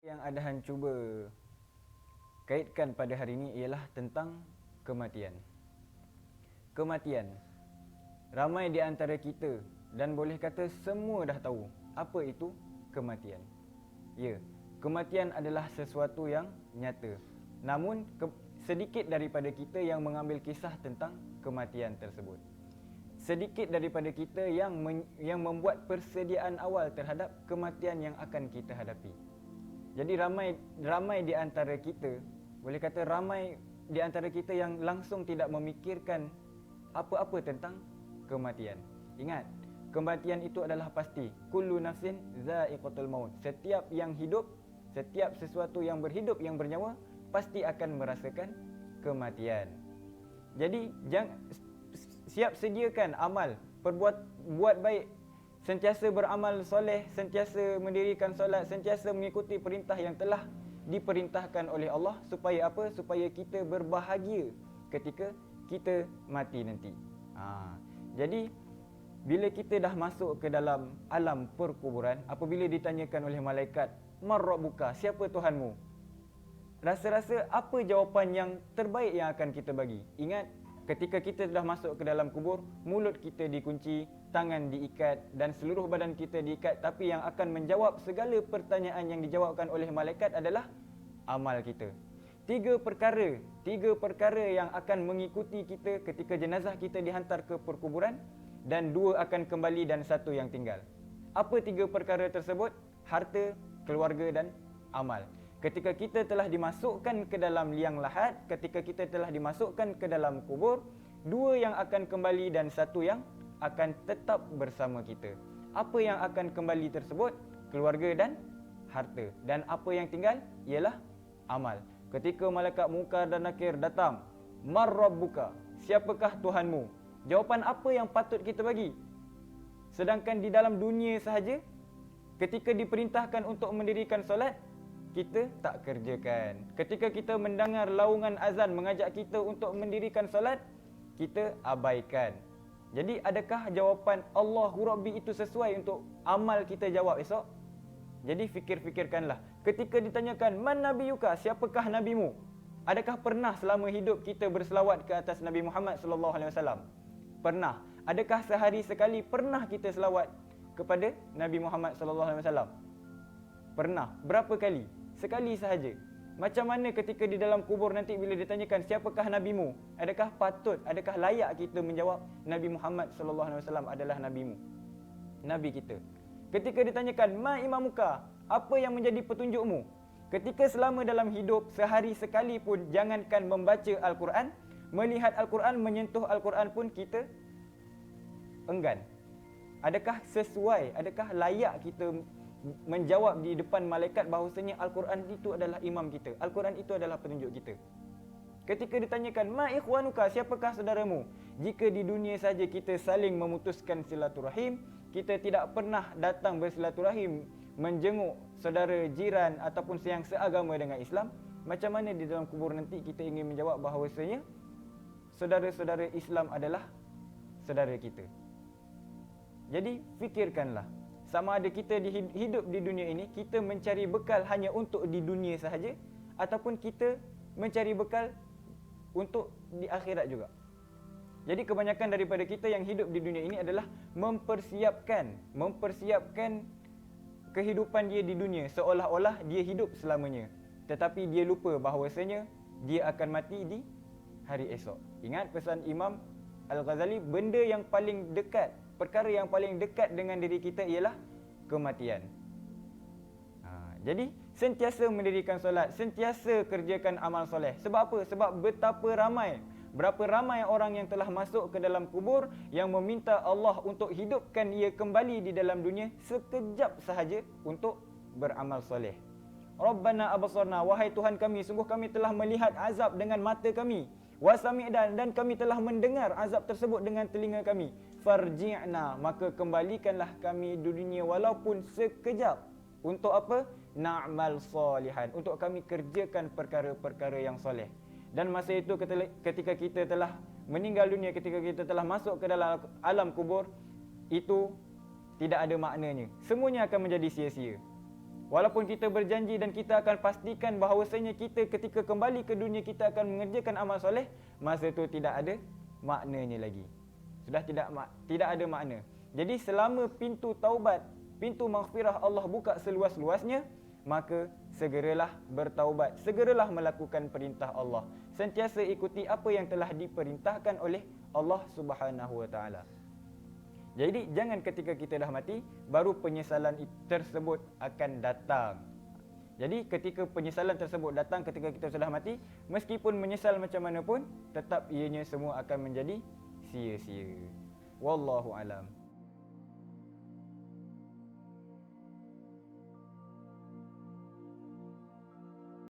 Yang Adahan cuba kaitkan pada hari ini ialah tentang kematian. Kematian. Ramai di antara kita dan boleh kata semua dah tahu apa itu kematian. Ya, kematian adalah sesuatu yang nyata. Namun sedikit daripada kita yang mengambil kisah tentang kematian tersebut. Sedikit daripada kita yang membuat persediaan awal terhadap kematian yang akan kita hadapi. Jadi ramai di antara kita, boleh kata ramai di antara kita yang langsung tidak memikirkan apa-apa tentang kematian. Ingat, kematian itu adalah pasti. Kullu nafsin za'iqatul maut. Setiap yang hidup, setiap sesuatu yang berhidup, yang bernyawa, pasti akan merasakan kematian. Jadi siap sediakan amal, buat baik, sentiasa beramal soleh, sentiasa mendirikan solat, sentiasa mengikuti perintah yang telah diperintahkan oleh Allah. Supaya apa? Supaya kita berbahagia ketika kita mati nanti. Jadi bila kita dah masuk ke dalam alam perkuburan, apabila ditanyakan oleh malaikat, "Man rabbuka?" Siapa Tuhanmu? Rasa-rasa apa jawapan yang terbaik yang akan kita bagi? Ingat, ketika kita dah masuk ke dalam kubur, mulut kita dikunci, tangan diikat dan seluruh badan kita diikat. Tapi yang akan menjawab segala pertanyaan yang dijawabkan oleh malaikat adalah amal kita. Tiga perkara yang akan mengikuti kita ketika jenazah kita dihantar ke perkuburan, dan dua akan kembali dan satu yang tinggal. Apa tiga perkara tersebut? Harta, keluarga dan amal. Ketika kita telah dimasukkan ke dalam liang lahat, ketika kita telah dimasukkan ke dalam kubur, dua yang akan kembali dan satu yang akan tetap bersama kita. Apa yang akan kembali tersebut? Keluarga dan harta. Dan apa yang tinggal? Ialah amal. Ketika malaikat Munkar dan Nakir datang, "Man rabbuka?" Siapakah Tuhanmu? Jawapan apa yang patut kita bagi? Sedangkan di dalam dunia sahaja, ketika diperintahkan untuk mendirikan solat, kita tak kerjakan. Ketika kita mendengar laungan azan mengajak kita untuk mendirikan solat, kita abaikan. Jadi adakah jawapan Allahu Rabbi itu sesuai untuk amal kita jawab esok? Jadi fikir-fikirkanlah. Ketika ditanyakan, "Man nabiyuka?" Siapakah nabimu? Adakah pernah selama hidup kita berselawat ke atas Nabi Muhammad sallallahu alaihi wasallam? Pernah. Adakah sehari sekali pernah kita selawat kepada Nabi Muhammad sallallahu alaihi wasallam? Pernah. Berapa kali? Sekali sahaja. Macam mana ketika di dalam kubur nanti bila ditanyakan siapakah nabimu? Adakah patut, adakah layak kita menjawab Nabi Muhammad sallallahu alaihi wasallam adalah nabimu? Nabi kita. Ketika ditanyakan, "Ma imamuka?" Apa yang menjadi petunjukmu? Ketika selama dalam hidup sehari sekali pun jangankan membaca Al-Quran, melihat Al-Quran, menyentuh Al-Quran pun kita enggan. Adakah sesuai, adakah layak kita menjawab di depan malaikat bahawasanya Al-Quran itu adalah imam kita, Al-Quran itu adalah petunjuk kita? Ketika ditanyakan, "Ma ikhwanuka?" Siapakah saudaramu? Jika di dunia saja kita saling memutuskan silaturahim, kita tidak pernah datang bersilaturahim, menjenguk saudara jiran ataupun yang seagama dengan Islam, macam mana di dalam kubur nanti kita ingin menjawab bahawasanya saudara-saudara Islam adalah saudara kita? Jadi fikirkanlah, sama ada kita hidup di dunia ini, kita mencari bekal hanya untuk di dunia sahaja, ataupun kita mencari bekal untuk di akhirat juga. Jadi kebanyakan daripada kita yang hidup di dunia ini adalah mempersiapkan kehidupan dia di dunia seolah-olah dia hidup selamanya. Tetapi dia lupa bahawasanya dia akan mati di hari esok. Ingat pesan Imam Al-Ghazali, benda yang paling dekat, perkara yang paling dekat dengan diri kita ialah kematian. Jadi sentiasa mendirikan solat, sentiasa kerjakan amal soleh. Sebab apa? Sebab berapa ramai orang yang telah masuk ke dalam kubur yang meminta Allah untuk hidupkan ia kembali di dalam dunia sekejap sahaja untuk beramal soleh. Rabbana abasarna, wahai Tuhan kami, sungguh kami telah melihat azab dengan mata kami. Wasami'na, dan kami telah mendengar azab tersebut dengan telinga kami. Farji'na, maka kembalikanlah kami di dunia walaupun sekejap. Untuk apa? Na'mal salihan, untuk kami kerjakan perkara-perkara yang soleh. Dan masa itu ketika kita telah meninggal dunia, ketika kita telah masuk ke dalam alam kubur, itu tidak ada maknanya. Semuanya akan menjadi sia-sia. Walaupun kita berjanji dan kita akan pastikan bahawasanya kita ketika kembali ke dunia kita akan mengerjakan amal soleh, masa itu tidak ada maknanya lagi. Sudah tidak ada makna. Jadi selama pintu taubat, pintu maghfirah Allah buka seluas-luasnya, maka segeralah bertaubat, segeralah melakukan perintah Allah. Sentiasa ikuti apa yang telah diperintahkan oleh Allah Subhanahu wa taala. Jadi jangan ketika kita dah mati baru penyesalan tersebut akan datang. Jadi ketika penyesalan tersebut datang ketika kita sudah mati, meskipun menyesal macam mana pun, tetap ianya semua akan menjadi sia-sia. Wallahu alam.